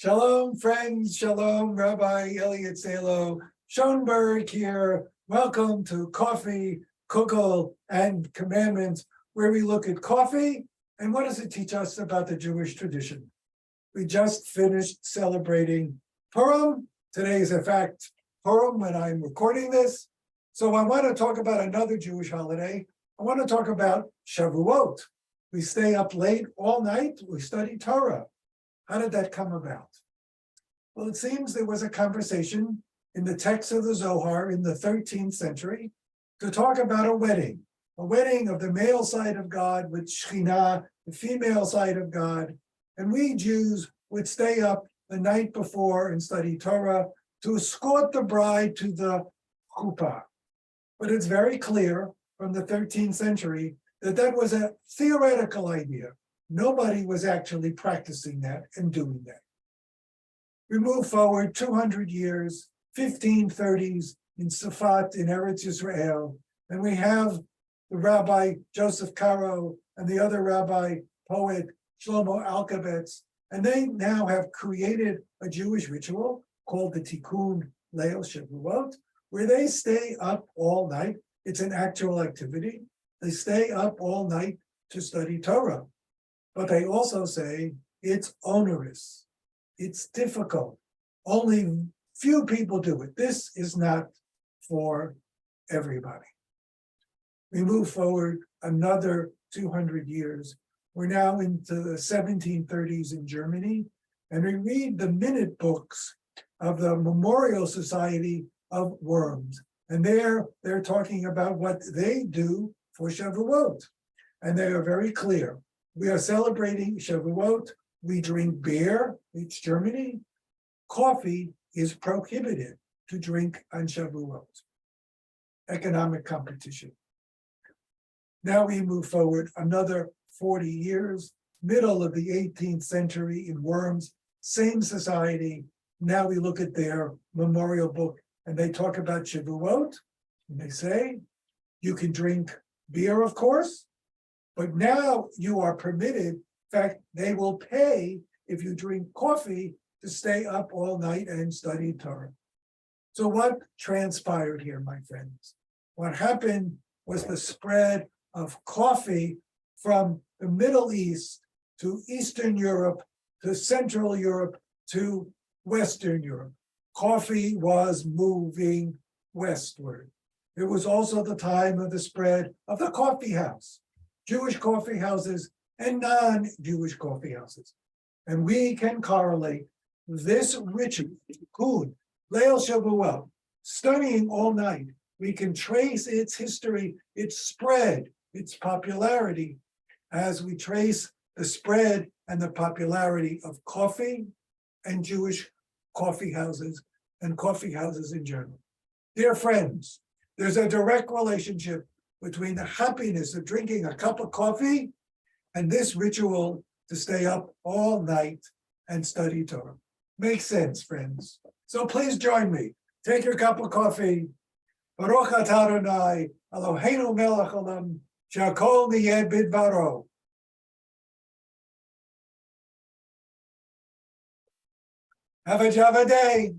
Shalom, friends. Shalom, Rabbi Elliot Salo Schoenberg here. Welcome to Coffee, Kugel, and Commandments, where we look at coffee and what does it teach us about the Jewish tradition. We just finished celebrating Purim. Today is, in fact, Purim when I'm recording this. So I want to talk about another Jewish holiday. I want to talk about Shavuot. We stay up late all night. We study Torah. How did that come about? Well, it seems there was a conversation in the text of the Zohar in the 13th century to talk about a wedding of the male side of God with Shekhinah, the female side of God. And we Jews would stay up the night before and study Torah to escort the bride to the chuppah. But it's very clear from the 13th century that that was a theoretical idea. Nobody was actually practicing that and doing that. We move forward 200 years, 1530s in Safat in Eretz Yisrael, and we have the Rabbi Joseph Caro and the other rabbi poet Shlomo Alkabetz, and they now have created a Jewish ritual called the Tikkun, Leil, Shavuot, where they stay up all night. It's an actual activity. They stay up all night to study Torah. But they also say it's onerous, it's difficult. Only few people do it. This is not for everybody. We move forward another 200 years. We're now into the 1730s in Germany, and we read the minute books of the Memorial Society of Worms. And there they're talking about what they do for Shavuot. And they are very clear. We are celebrating Shavuot. We drink beer. It's Germany. Coffee is prohibited to drink on Shavuot. Economic competition. Now we move forward another 40 years, middle of the 18th century in Worms, same society. Now we look at their memorial book and they talk about Shavuot. And they say, you can drink beer, of course, but now you are permitted, in fact, they will pay if you drink coffee to stay up all night and study Torah. So what transpired here, my friends? What happened was the spread of coffee from the Middle East to Eastern Europe, to Central Europe, to Western Europe. Coffee was moving westward. It was also the time of the spread of the coffee house. Jewish coffee houses and non-Jewish coffee houses. And we can correlate this ritual, Tikkun, Leil Shavuot, studying all night. We can trace its history, its spread, its popularity, as we trace the spread and the popularity of coffee and Jewish coffee houses and coffee houses in general. Dear friends, there's a direct relationship between the happiness of drinking a cup of coffee and this ritual to stay up all night and study Torah. Makes sense, friends. So please join me. Take your cup of coffee. Baruch atah Adonai, Eloheinu melech haolam, she'akol niyeh bidbaro. Have a Java day.